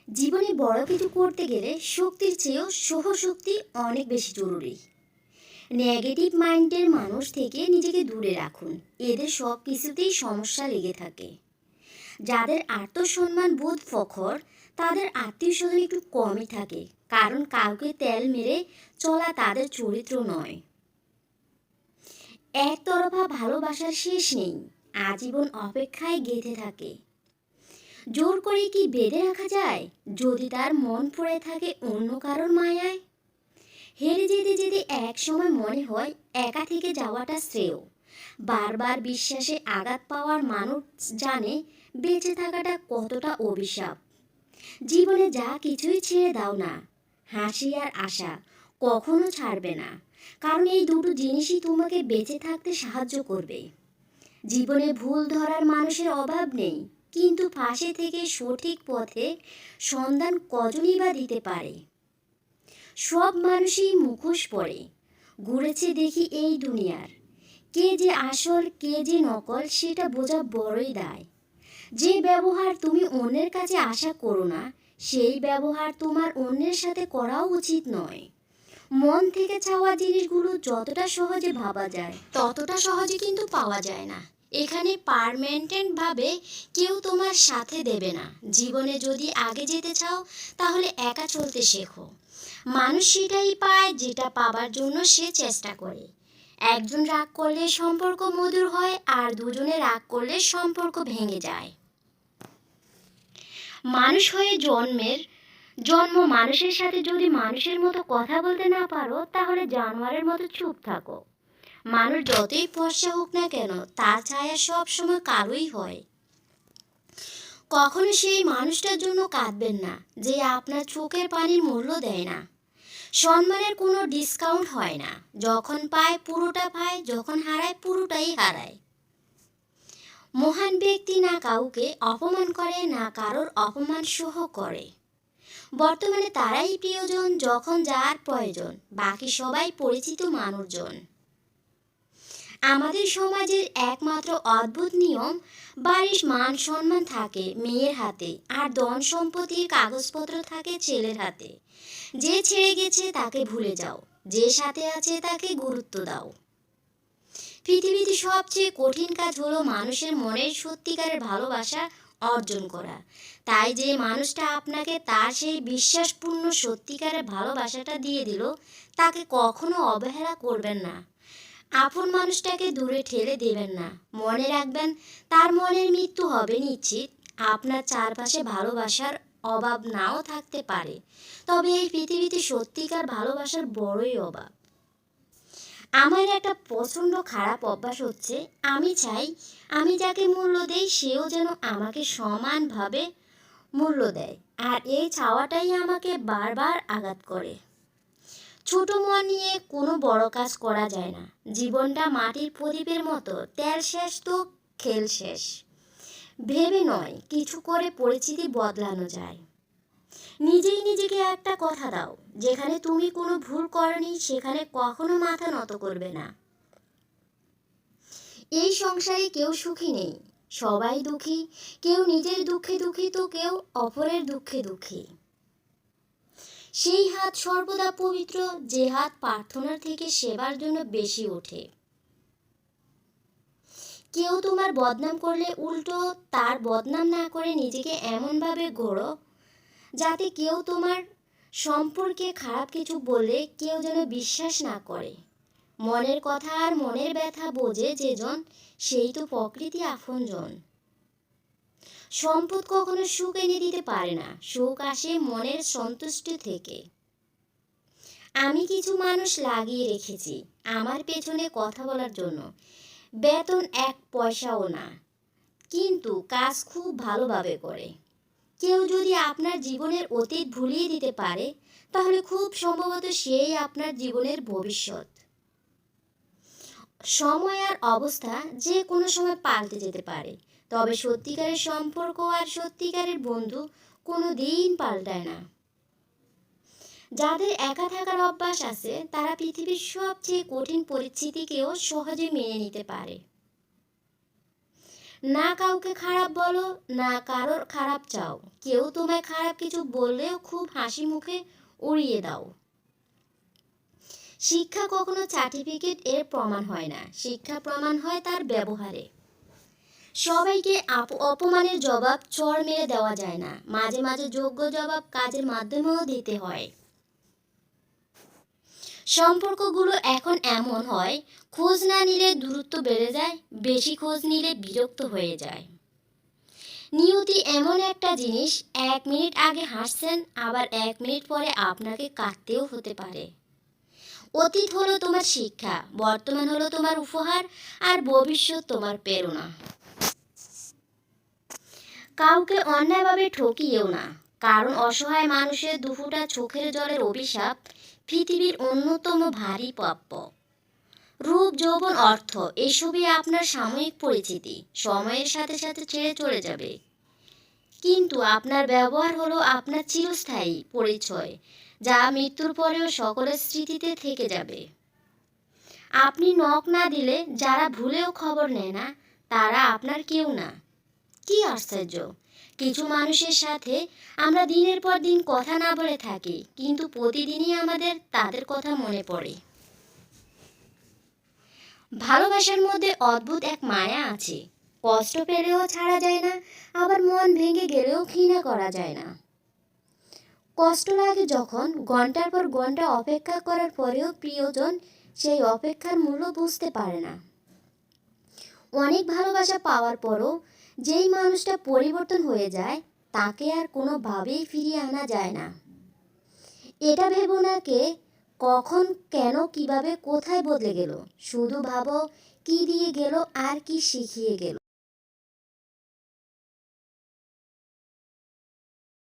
জীবনে বড় কিছু করতে গেলে শক্তির চেয়েও সহশক্তি অনেক বেশি জরুরি। নেগেটিভ মাইন্ডের মানুষ থেকে নিজেকে দূরে রাখুন, এদের সব কিছুতেই সমস্যা লেগে থাকে। যাদের আত্মসম্মান বোধ প্রখর তাদের আত্মীয় স্বজন একটু কমই থাকে, কারণ কাউকে তেল মেরে চলা তাদের চরিত্র নয়। একতরফা ভালোবাসার শেষ নেই, আজীবন অপেক্ষায় গেঁথে থাকে। জোর করে কি বেঁধে রাখা যায় যদি তার মন পড়ে থাকে অন্য কারোর মায়ায়? হেরে যেতে যেতে এক সময় মনে হয় একা থেকে যাওয়াটা শ্রেয়। বারবার বিশ্বাসে আঘাত পাওয়ার মানুষ জানে বেঁচে থাকাটা কতটা অভিশাপ। জীবনে যা কিছুই ছেড়ে দাও না, হাসি আর আশা কখনো ছাড়বে না, কারণ এই দুটো জিনিসই তোমাকে বেঁচে থাকতে সাহায্য করবে। জীবনে ভুল ধরার মানুষের অভাব নেই, কিন্তু ফাঁসি থেকে সঠিক পথে সন্ধান কজনই বা দিতে পারে? সব মানুষই মুখোশ পরে ঘুরেছে দেখি এই দুনিয়ার, কে যে আসল কে যে নকল সেটা বোঝা বড়ই দায়। যে ব্যবহার তুমি অন্যের কাছে আশা করো না, সেই ব্যবহার তোমার অন্যের সাথে করাও উচিত নয়। মন থেকে চাওয়া জিনিসগুলো যতটা সহজে ভাবা যায় ততটা সহজে কিন্তু পাওয়া যায় না। এখানে পারমানেন্টভাবে কেউ তোমার সাথে দেবে না। জীবনে যদি আগে যেতে চাও তাহলে একা চলতে শেখো। মানুষ সেটাই পায় যেটা পাবার জন্য সে চেষ্টা করে। একজন রাগ করলে সম্পর্ক মধুর হয়, আর দুজনে রাগ করলে সম্পর্ক ভেঙে যায়। মানুষ হয়ে জন্ম মানুষের সাথে যদি মানুষের মতো কথা বলতে না পারো তাহলে জানোয়ারের মতো চুপ থাকো। মানুষ যতই ফর্সা হোক না কেন, তার ছায়া সব সময় কালোই হয়। কখনো সেই মানুষটার জন্য কাঁদবেন না যে আপনার চোখের পানির মূল্য দেয় না। সম্মানের কোনো ডিসকাউন্ট হয় না, যখন পায় পুরোটা পায়, যখন হারায় পুরোটাই হারায়। মহান ব্যক্তি না কাউকে অপমান করে, না কারোর অপমান সহ করে। বর্তমানে তারাই প্রিয়জন যখন যার প্রয়োজন, বাকি সবাই পরিচিত মানুষজন। আমাদের সমাজের একমাত্র অদ্ভুত নিয়ম, বাড়ির মান সম্মান থাকে মেয়ের হাতে, আর ধন সম্পত্তির কাগজপত্র থাকে ছেলের হাতে। যে ছেড়ে গেছে তাকে ভুলে যাও, যে সাথে আছে তাকে গুরুত্ব দাও। পৃথিবীতে সবচেয়ে কঠিন কাজ হলো মানুষের মনের সত্যিকারের ভালোবাসা অর্জন করা। তাই যে মানুষটা আপনাকে তার সেই বিশ্বাসপূর্ণ সত্যিকারের ভালোবাসাটা দিয়ে দিল, তাকে কখনো অবহেলা করবেন না। আপন মানুষটাকে দূরে ঠেলে দেবেন না। মনে রাখবেন, তার মনের মৃত্যু হবে নিশ্চিত। আপনার চারপাশে ভালোবাসার অভাব নাও থাকতে পারে, তবে এই পৃথিবীতে সত্যিকার ভালোবাসার বড়ই অভাব। আমার একটা প্রচণ্ড খারাপ অভ্যাস হচ্ছে, আমি চাই আমি যাকে মূল্য দেই সেও যেন আমাকে সমানভাবে মূল্য দেয়, আর এই চাওয়াটাই আমাকে বারবার আঘাত করে। ছোট মন নিয়ে কোনো বড় কাজ করা যায় না। জীবনটা মাটির প্রদীপের মতো, তেল শেষ তো খেল শেষ। ভেবে নয়, কিছু করে পরিস্থিতি বদলানো যায়। নিজেই নিজেকে একটা কথা দাও, যেখানে তুমি কোনো ভুল করনি সেখানে কখনো মাথা নত করবে না। এই সংসারে কেউ সুখী নেই, সবাই দুঃখী। কেউ নিজের দুঃখে দুঃখী তো কেউ অপরের দুঃখে দুঃখী। সেই হাত সর্বদা পবিত্র যে হাত প্রার্থনার থেকে সেবার জন্য বেশি ওঠে। কেউ তোমার বদনাম করলে উল্টো তার বদনাম না করে নিজেকে এমনভাবে গড়ো যাতে কেউ তোমার সম্পর্কে খারাপ কিছু বললে কেউ যেন বিশ্বাস না করে। মনের কথা আর মনের ব্যথা বোঝে যেজন, সেই তো প্রকৃতি আপনজন। সম্পদ কখনো সুখ এনে দিতে পারে না, সুখ আসে মনের সন্তুষ্টি থেকে। আমি কিছু মানুষ লাগিয়ে রেখেছি আমার পেছনে কথা বলার জন্য, বেতন এক পয়সাও না, কিন্তু কাজ খুব ভালোভাবে করে। কেউ যদি আপনার জীবনের অতীত ভুলিয়ে দিতে পারে, তাহলে খুব সম্ভবত সেই আপনার জীবনের ভবিষ্যৎ। সময় আর অবস্থা যে কোনো সময় পাল্টে যেতে পারে, তবে সত্যিকারের সম্পর্ক আর সত্যিকারের বন্ধু কোনো দিন পাল্টায় না। যাদের একা থাকার অভ্যাস আছে তারা পৃথিবীর সবচেয়ে কঠিন পরিস্থিতিকেও সহজে মেনে নিতে পারে। না কাউকে খারাপ বলো, না কারোর খারাপ চাও। কেউ তোমায় খারাপ কিছু বললেও খুব হাসি মুখে উড়িয়ে দাও। শিক্ষা কখনো সার্টিফিকেট এর প্রমাণ হয় না, শিক্ষা প্রমাণ হয় তার ব্যবহারে। সবাইকে অপমানের জবাব চড় মেরে দেওয়া যায় না, মাঝে মাঝে যোগ্য জবাব কাজের মাধ্যমেও দিতে হয়। সম্পর্কগুলো এখন এমন হয়, খোঁজ না নিলে দূরত্ব বেড়ে যায়, বেশি খোঁজ নিলে বিরক্ত হয়ে যায়। নিয়তি এমন একটা জিনিস, 1 মিনিট আগে হাসছেন, আবার 1 মিনিট পরে আপনাকে কাঁদতেও হতে পারে। অতীত হলো তোমার শিক্ষা, বর্তমান হলো তোমার উপহার, আর ভবিষ্যৎ তোমার প্রেরণা। কাউকে অন্যায়ভাবে ঠকিয়েও না, কারণ অসহায় মানুষের দুফোঁটা চোখের জলের অভিশাপ পৃথিবীর অন্যতম ভারী প্রাপ্য। রূপ, যৌবন, অর্থ এসবই আপনার সাময়িক পরিচিতি, সময়ের সাথে সাথে ছেড়ে চলে যাবে। কিন্তু আপনার ব্যবহার হলো আপনার চিরস্থায়ী পরিচয়, যা মৃত্যুর পরেও সকলের স্মৃতিতে থেকে যাবে। আপনি নখ না দিলে যারা ভুলেও খবর নেয় না, তারা আপনার কেউ না। কি আশ্চর্য! কিছু মানুষের সাথে আমরা দিনের পর দিন কথা না বলে থাকি, কিন্তু প্রতিদিনই আমাদের তাদের কথা মনে পড়ে। ভালোবাসার মধ্যে অদ্ভুত এক মায়া আছে, কষ্ট পেলেও ছাড়া যায় না, আবার মন ভেঙে গেলেও ঘৃণা করা যায় না। কষ্ট লাগে যখন ঘন্টার পর ঘন্টা অপেক্ষা করার পরেও প্রিয়জন সেই অপেক্ষার মূল্য বুঝতে পারে না। অনেক ভালোবাসা পাওয়ার পরও যেই মানুষটা পরিবর্তন হয়ে যায়, তাকে আর কোনোভাবেই ফিরিয়ে আনা যায় না। এটা ভেবো না কে, কখন, কেন, কিভাবে, কোথায় বদলে গেল। শুধু ভাবো কি দিয়ে গেল আর কি শিখিয়ে গেল।